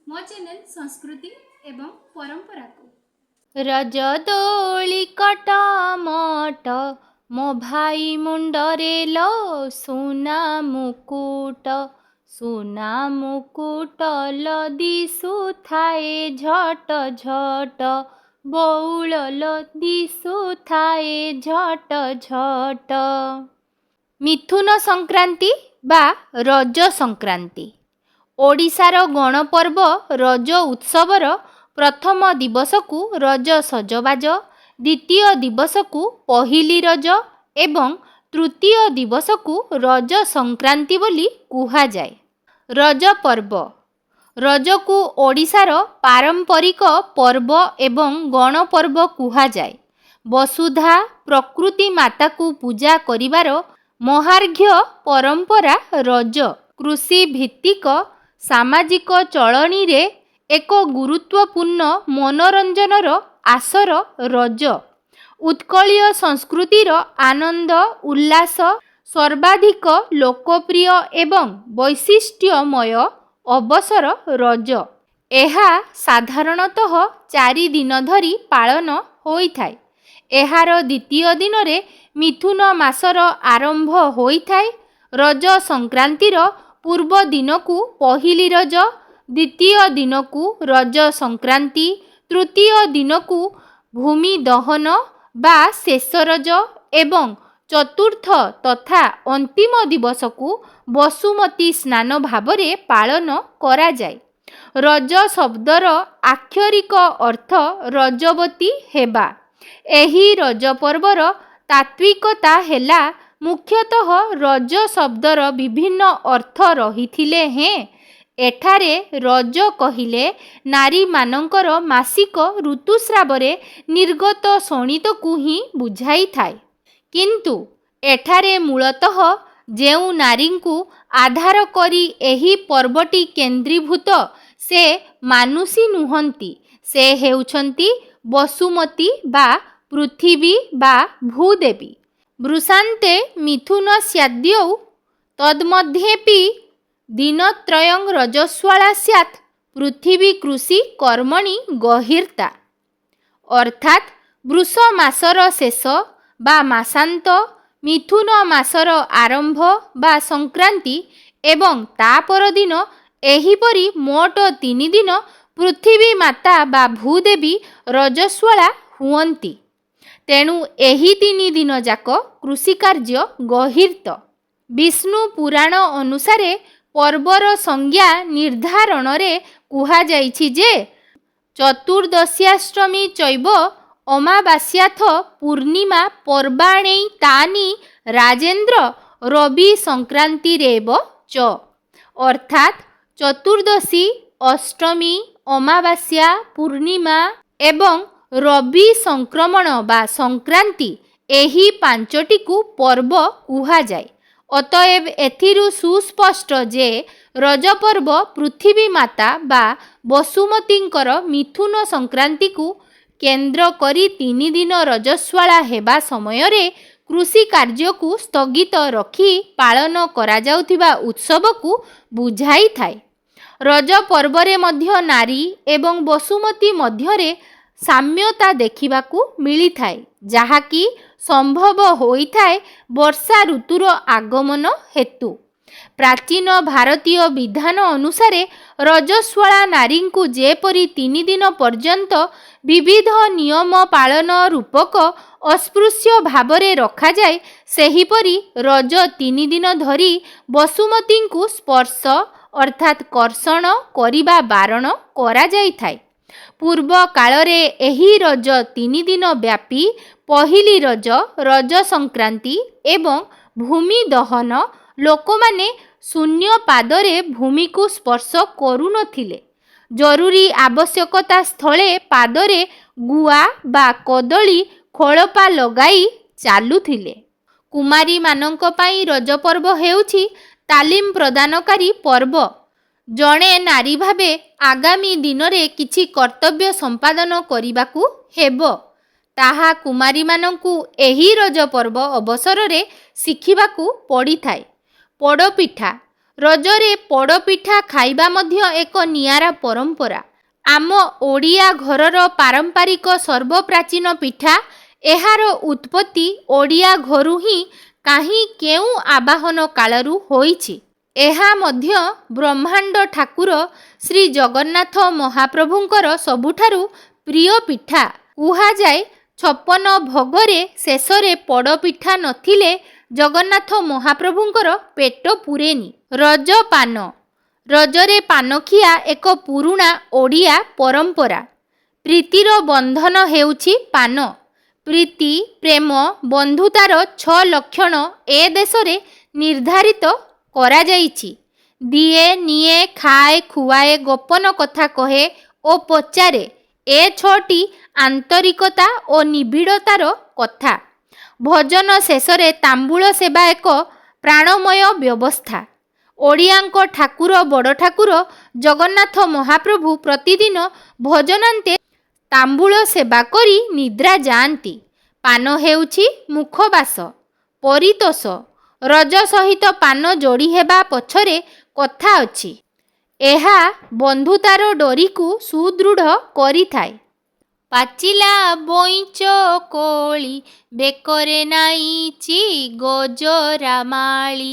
मो चैनल संस्कृति एवं परंपरा को। रज दोली कटामट मो भाई मुंडरे लो सुना मुकुट ल दिसु थाए झट झट बौल ल दिसु थाए झट झट। मिथुन संक्रांति बा रज संक्रांति ओडिशार गणपर्व रज उत्सवर प्रथम दिवस को रज सजबाज, द्वितीय दिवस को पहिली रज एवं तृतीय दिवस को रज संक्रांति बोली कुहाजाए। रज पर्व रज को ओडिशार पारंपरिक पर्व एवं गणपर्व कुहाजाए। वसुधा प्रकृति माता को पूजा करिवार महार्घ्य परंपरा रज कृषि भित्तिक सामाजिक चलनी रे एक गुरुत्वपूर्ण मनोरंजनर आसर रज उत्कलीय संस्कृतिर आनंद उल्लास सर्वाधिक लोकप्रिय एवं वैशिष्ट्यमय अवसर रज। एहा साधारणतः 4 दिन धरी पालन होइथाय। एहार द्वितीय दिन रे मिथुन मासर आरंभ होइथाय। रज संक्रांतिर पूर्व दिन को पहिली रज, द्वितीय दिन को रज संक्रांति, तृतीय दिन को भूमि दहन बा शेष रज एवं चतुर्थ तथा अंतिम दिवस को बसुमती स्नान भावरे पालन करा जाए। रज शब्दर आक्षरिक अर्थ रजवती हेबा। एही रज पर्वर तात्विकता हेला मुख्यतः रज शब्दर विभिन्न अर्थ रहिथिले हैं। एठारे रज कहिले नारी मानंकर मासिक ऋतुस्रावरे निर्गत शोणित को ही बुझाई थाए, किंतु एठारे मूलतः जेउ नारी को आधार करी एही पर्वटी केंद्रीभूत से मानुषी नुहंती, से हेउछंती बसुमती बा पृथिवी बा भूदेवी। वृषान्ते मिथुन स्याद्यौ तन्मध्येपि दिनत्रयं रजस्वला स्यात् पृथिवी कृषि कर्मणि गहिर्ता। अर्थात वृष मासर शेष बा मासांत, मिथुन मासर आरंभ बा संक्रांति एवं ता पर दिन एहिपरि मोट 3 दिन पृथिवी माता बा भूदेवी रजस्वला हुअन्ति। तेणु एही 3 दिन जाक कृषि कार्य गहिर्त। विष्णु पुराण अनुसारे पर्वर संज्ञा निर्धारण रे कुहा जाइछि जे चतुर्दश्याष्टमी चैव अमावास्याथ पूर्णिमा पर्वाणै तानि राजेन्द्र रवि संक्रांतिरेव च। अर्थात चतुर्दशी, अष्टमी, अमावास्या, पूर्णिमा एवं रवि संक्रमण बा संक्रांति एही 5टी को पर्व कुहा जाए। अतएव एथिरु सुस्पष्ट जे रज पर्व पृथ्वी माता बा बसुमतींकर मिथुन संक्रांति को केंद्र करी 3 दिन रजस्वाला हेबा समय रे कृषि कार्य को स्थगित रखी पालन करा जाउथिबा उत्सव को बुझाई थाए। रज पर्वरे मध्य नारी एवं बसुमती मध्यरे साम्यता देखिबाकू मिली थाए, जहाँकि संभव होइथाए वर्षा ऋतुर आगमन हेतु। प्राचीन भारतीय विधान अनुसारे रजस्वला नारी को जेपरी 3 दिन पर्यंत विविध नियम पालन रूपक अस्पृश्य भावरे रखा जाए, सेहीपरि रज 3 दिन धरी बसुमती को स्पर्श अर्थात कर्षण करिबा बारण करा जाई थाए। पूर्व कालरे एही रज 3 दिन व्यापी पहिली रज, रज संक्रांति एवं भूमि दहन लोकमाने शून्य पादरे भूमि को स्पर्श करू नथिले। जरूरी आवश्यकता स्थले पादरे गुआ बा कदली खोलपा लगाई चालुथिले। कुमारी मानंक पाई रज पर्व हेउछि तालीम प्रदानकारी पर्व। जणे नारी भावे आगामी दिन रे किछि कर्तव्य संपादन करिबाकू हेबो, ताहा कुमारी मानंकु एही रज पर्व अवसर रे शिखिबाकू पड़ी थाए। पोड़पिठा ରଜରେ ପୋଡ଼ପିଠା ଖାଇବା ମଧ୍ୟ ଏକ ନିଆରା ପରମ୍ପରା। ଆମ ଓଡ଼ିଆ ଘରର ପାରମ୍ପରିକ ସର୍ବପ୍ରାଚୀନ ପିଠା। ଏହାର ଉତ୍ପତ୍ତି ଓଡ଼ିଆ ଘରୁ ହିଁ କାହିଁ କେଉଁ ଆବାହନ କାଳରୁ ହୋଇଛି। ଏହା ମଧ୍ୟ ବ୍ରହ୍ମାଣ୍ଡ ଠାକୁର ଶ୍ରୀ ଜଗନ୍ନାଥ ମହାପ୍ରଭୁଙ୍କର ସବୁଠାରୁ ପ୍ରିୟ ପିଠା। କୁହାଯାଏ 56 ଭୋଗରେ ଶେଷରେ ପୋଡ଼ପିଠା ନଥିଲେ ଜଗନ୍ନାଥ ମହାପ୍ରଭୁଙ୍କର ପେଟ ପୂରେନି। ରଜପାନ। ରଜରେ ପାନଖିଆ ଏକ ପୁରୁଣା ଓଡ଼ିଆ ପରମ୍ପରା। ପ୍ରୀତିର ବନ୍ଧନ ହେଉଛି ପାନ। ପ୍ରୀତି, ପ୍ରେମ, ବନ୍ଧୁତାର 6 ଲକ୍ଷଣ ଏ ଦେଶରେ ନିର୍ଦ୍ଧାରିତ କରାଯାଇଛି। ଦିଏ, ନିଏ, ଖାଏ, ଖୁଆଏ, ଗୋପନ କଥା କହେ ଓ ପଚାରେ, ଏ 6ଟି ଆନ୍ତରିକତା ଓ ନିବିଡ଼ତାର କଥା। ଭୋଜନ ଶେଷରେ ତାମ୍ବୁଳ ସେବା ଏକ ପ୍ରାଣମୟ ବ୍ୟବସ୍ଥା। ଓଡ଼ିଆଙ୍କ ଠାକୁର ବଡ଼ ଠାକୁର ଜଗନ୍ନାଥ ମହାପ୍ରଭୁ ପ୍ରତିଦିନ ଭୋଜନାନ୍ତେ ତାମ୍ବୁଳ ସେବା କରି ନିଦ୍ରା ଯାଆନ୍ତି। ପାନ ହେଉଛି ମୁଖବାସ, ପରିତୋଷ। ରଜ ସହିତ ପାନ ଯୋଡ଼ି ହେବା ପଛରେ କଥା ଅଛି। ଏହା ବନ୍ଧୁତାର ଡୋରିକୁ ସୁଦୃଢ଼ କରିଥାଏ। ପାଚିଲା ବଇଁଚ କୋଳି ବେକରେ ନାଇଚି ଗଜରାମାଳି,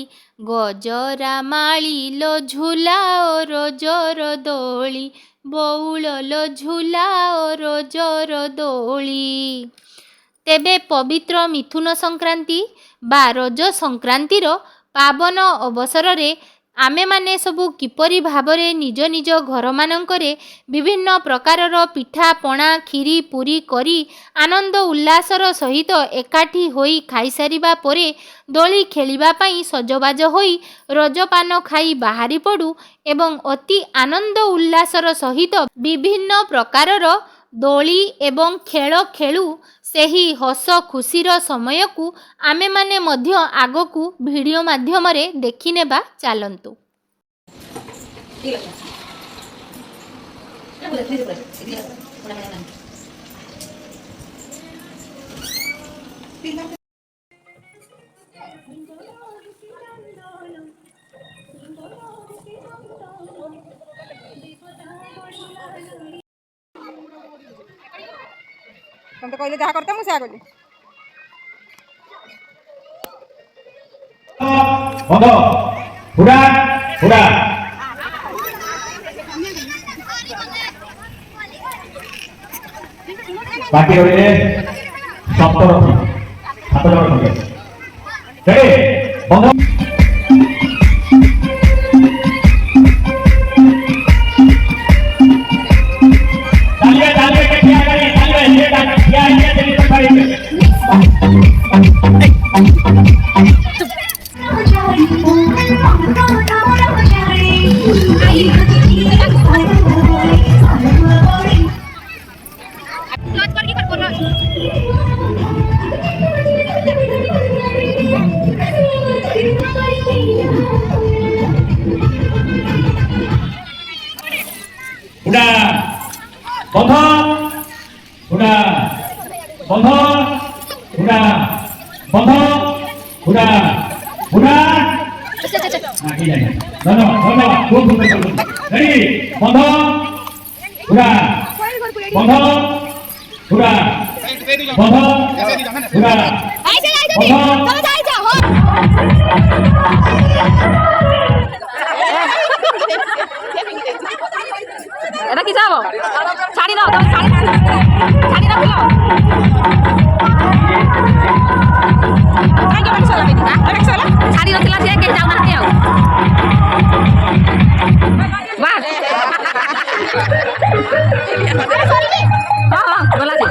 ଗଜରାମାଳି ଲୋ ଝୁଲାଓ ରୋଜର ଦୋଳି, ବଉଳ ଲୋ ଝୁଲାଓ ରୋଜର ଦୋଳି। ତେବେ ପବିତ୍ର ମିଥୁନ ସଂକ୍ରାନ୍ତି ବା ରଜ ସଂକ୍ରାନ୍ତିର ପାବନ ଅବସରରେ ଆମେମାନେ ସବୁ କିପରି ଭାବରେ ନିଜ ନିଜ ଘରମାନଙ୍କରେ ବିଭିନ୍ନ ପ୍ରକାରର ପିଠା, ପଣା, କ୍ଷୀରି, ପୁରୀ କରି ଆନନ୍ଦ ଉଲ୍ଲାସର ସହିତ ଏକାଠି ହୋଇ ଖାଇସାରିବା ପରେ ଦୋଳି ଖେଳିବା ପାଇଁ ସଜବାଜ ହୋଇ ରଜପାନ ଖାଇ ବାହାରି ପଡ଼ୁ ଏବଂ ଅତି ଆନନ୍ଦ ଉଲ୍ଲାସର ସହିତ ବିଭିନ୍ନ ପ୍ରକାରର ଦୋଳି ଏବଂ ଖେଳ ଖେଳୁ। ସେହି ହସ ଖୁସିର ସମୟକୁ ଆମେମାନେ ମଧ୍ୟ ଆଗକୁ ଭିଡ଼ିଓ ମାଧ୍ୟମରେ ଦେଖିନେବା। ଚାଲନ୍ତୁ। ତମେ କହିଲେ ଯାହା କରିତେ ମୁଁ ସେୟା କଲି। ବନ୍ଧ ହୁଡ଼ା ହୁଡ଼ା ବାକି ରହିଲେ ସପ୍ତରଥୀ 7 ଜଣ ଖଣ୍ଡେ। ବନ୍ଧ ବନ୍ଧ ହୁଡ଼ା ବନ୍ଧ ହୁଡ଼ା ବନ୍ଧ ହୁଡ଼ା ହୁଡ଼ା। ଧନ୍ୟବାଦ ବହୁତ ସୁନ୍ଦର। ରେଡି ବନ୍ଧ ହୁଡ଼ା ବନ୍ଧ ହୁଡ଼ା ବନ୍ଧ ହୁଡ଼ା এটা কি যাবো ছাড়ি দাও, তুমি ছাড়ি রাখিল ছাড়ি রাখিলা যে কে যাও না কেউ বাস হ্যাঁ গলা আছে।